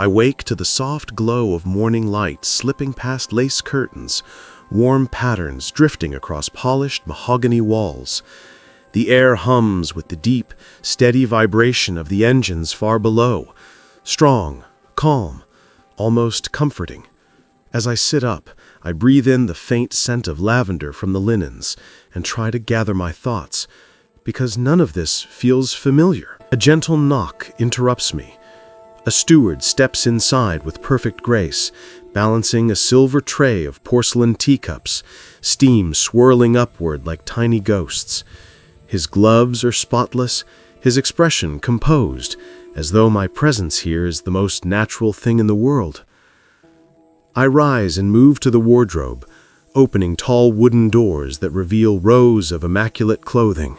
I wake to the soft glow of morning light slipping past lace curtains, warm patterns drifting across polished mahogany walls. The air hums with the deep, steady vibration of the engines far below, strong, calm, almost comforting. As I sit up, I breathe in the faint scent of lavender from the linens and try to gather my thoughts, because none of this feels familiar. A gentle knock interrupts me. A steward steps inside with perfect grace, balancing a silver tray of porcelain teacups, steam swirling upward like tiny ghosts. His gloves are spotless, his expression composed, as though my presence here is the most natural thing in the world. I rise and move to the wardrobe, opening tall wooden doors that reveal rows of immaculate clothing.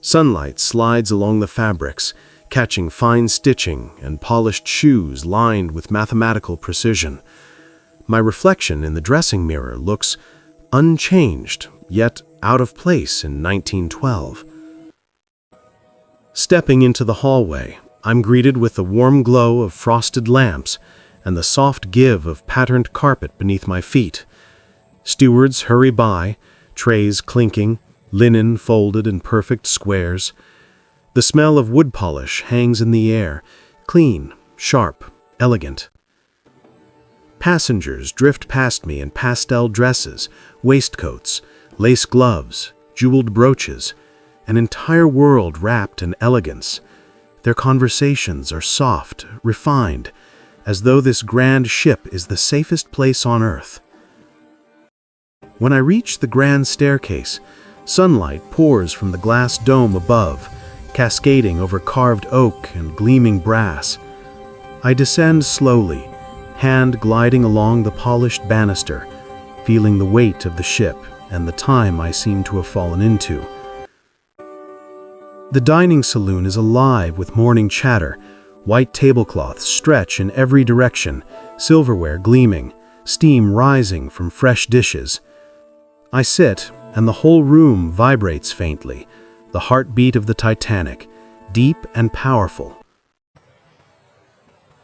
Sunlight slides along the fabrics, catching fine stitching and polished shoes lined with mathematical precision. My reflection in the dressing mirror looks unchanged, yet out of place in 1912. Stepping into the hallway, I'm greeted with the warm glow of frosted lamps and the soft give of patterned carpet beneath my feet. Stewards hurry by, trays clinking, linen folded in perfect squares. The smell of wood polish hangs in the air, clean, sharp, elegant. Passengers drift past me in pastel dresses, waistcoats, lace gloves, jeweled brooches, an entire world wrapped in elegance. Their conversations are soft, refined, as though this grand ship is the safest place on earth. When I reach the grand staircase, sunlight pours from the glass dome above, cascading over carved oak and gleaming brass. I descend slowly, hand gliding along the polished banister, feeling the weight of the ship and the time I seem to have fallen into. The dining saloon is alive with morning chatter. White tablecloths stretch in every direction, silverware gleaming, steam rising from fresh dishes. I sit, and the whole room vibrates faintly, the heartbeat of the Titanic, deep and powerful.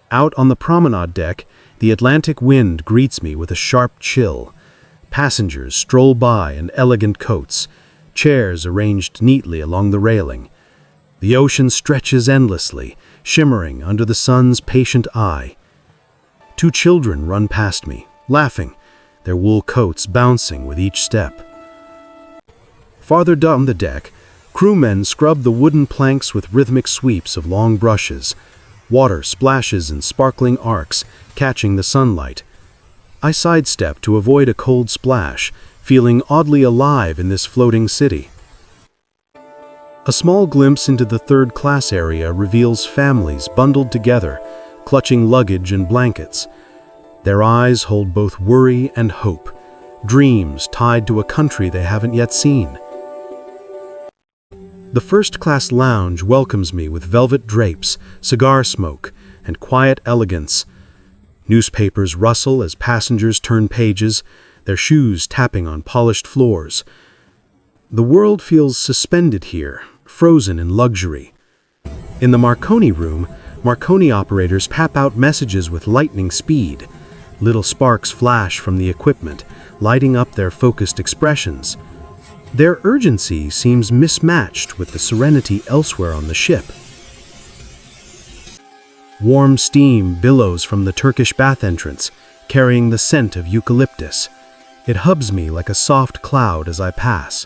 Out on the promenade deck, the Atlantic wind greets me with a sharp chill. Passengers stroll by in elegant coats, chairs arranged neatly along the railing. The ocean stretches endlessly, shimmering under the sun's patient eye. Two children run past me, laughing, their wool coats bouncing with each step. Farther down the deck, crewmen scrub the wooden planks with rhythmic sweeps of long brushes. Water splashes in sparkling arcs, catching the sunlight. I sidestep to avoid a cold splash, feeling oddly alive in this floating city. A small glimpse into the third-class area reveals families bundled together, clutching luggage and blankets. Their eyes hold both worry and hope, dreams tied to a country they haven't yet seen. The first-class lounge welcomes me with velvet drapes, cigar smoke, and quiet elegance. Newspapers rustle as passengers turn pages, their shoes tapping on polished floors. The world feels suspended here, frozen in luxury. In the Marconi room, Marconi operators pap out messages with lightning speed. Little sparks flash from the equipment, lighting up their focused expressions. Their urgency seems mismatched with the serenity elsewhere on the ship. Warm steam billows from the Turkish bath entrance, carrying the scent of eucalyptus. It hubs me like a soft cloud as I pass.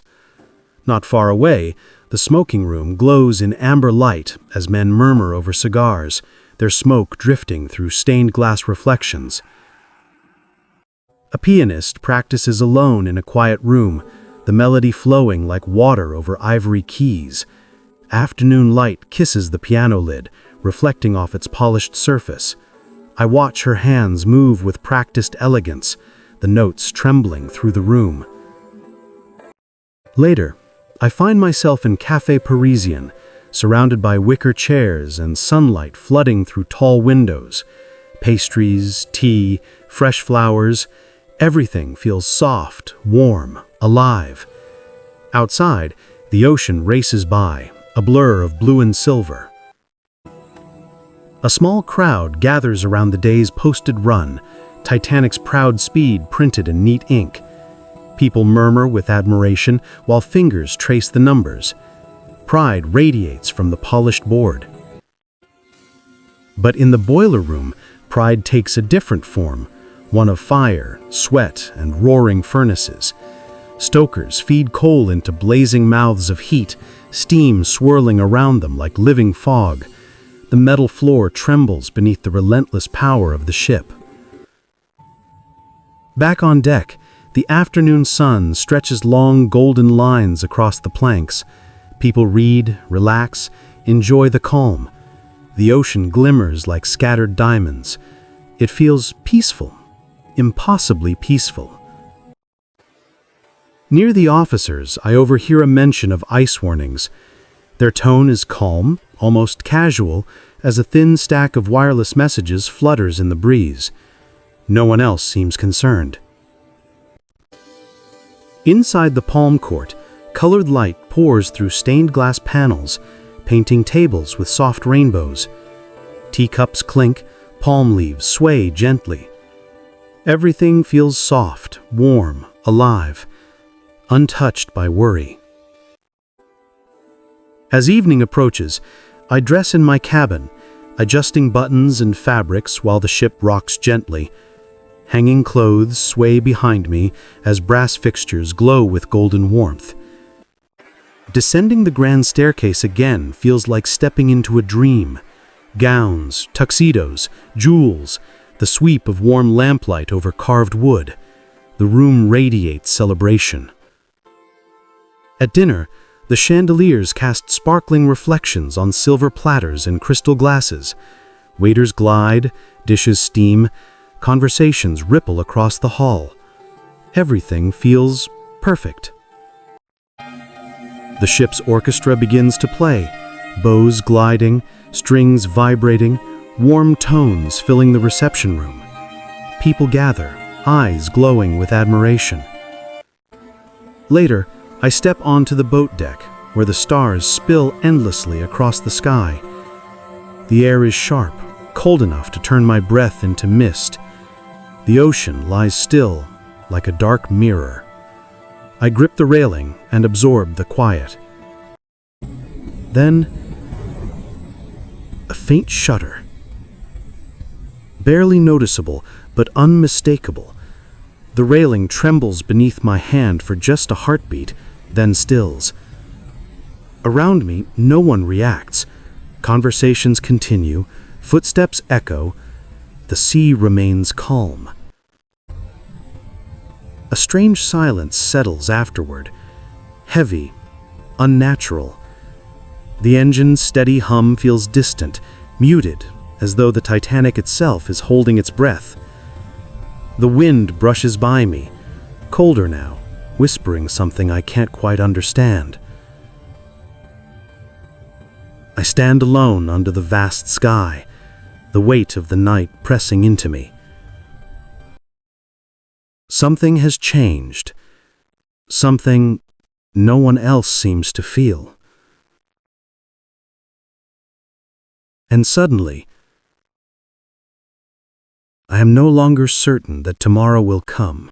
Not far away, the smoking room glows in amber light as men murmur over cigars, their smoke drifting through stained glass reflections. A pianist practices alone in a quiet room, the melody flowing like water over ivory keys. Afternoon light kisses the piano lid, reflecting off its polished surface. I watch her hands move with practiced elegance, the notes trembling through the room. Later, I find myself in Café Parisien, surrounded by wicker chairs and sunlight flooding through tall windows. Pastries, tea, fresh flowers, everything feels soft, warm, alive. Outside, the ocean races by, a blur of blue and silver. A small crowd gathers around the day's posted run, Titanic's proud speed printed in neat ink. People murmur with admiration while fingers trace the numbers. Pride radiates from the polished board. But in the boiler room, pride takes a different form, one of fire, sweat, and roaring furnaces. Stokers feed coal into blazing mouths of heat, steam swirling around them like living fog. The metal floor trembles beneath the relentless power of the ship. Back on deck, the afternoon sun stretches long golden lines across the planks. People read, relax, enjoy the calm. The ocean glimmers like scattered diamonds. It feels peaceful, impossibly peaceful. Near the officers, I overhear a mention of ice warnings. Their tone is calm, almost casual, as a thin stack of wireless messages flutters in the breeze. No one else seems concerned. Inside the palm court, colored light pours through stained glass panels, painting tables with soft rainbows. Teacups clink, palm leaves sway gently. Everything feels soft, warm, alive, untouched by worry. As evening approaches, I dress in my cabin, adjusting buttons and fabrics while the ship rocks gently. Hanging clothes sway behind me as brass fixtures glow with golden warmth. Descending the grand staircase again feels like stepping into a dream. Gowns, tuxedos, jewels, the sweep of warm lamplight over carved wood. The room radiates celebration. At dinner, the chandeliers cast sparkling reflections on silver platters and crystal glasses. Waiters glide, dishes steam, conversations ripple across the hall. Everything feels perfect. The ship's orchestra begins to play, bows gliding, strings vibrating, warm tones filling the reception room. People gather, eyes glowing with admiration. Later, I step onto the boat deck, where the stars spill endlessly across the sky. The air is sharp, cold enough to turn my breath into mist. The ocean lies still, like a dark mirror. I grip the railing and absorb the quiet. Then, a faint shudder. Barely noticeable, but unmistakable. The railing trembles beneath my hand for just a heartbeat, then stills. Around me, no one reacts. Conversations continue, footsteps echo. The sea remains calm. A strange silence settles afterward, heavy, unnatural. The engine's steady hum feels distant, muted, as though the Titanic itself is holding its breath. The wind brushes by me, colder now, whispering something I can't quite understand. I stand alone under the vast sky, the weight of the night pressing into me. Something has changed. Something no one else seems to feel. And suddenly, I am no longer certain that tomorrow will come.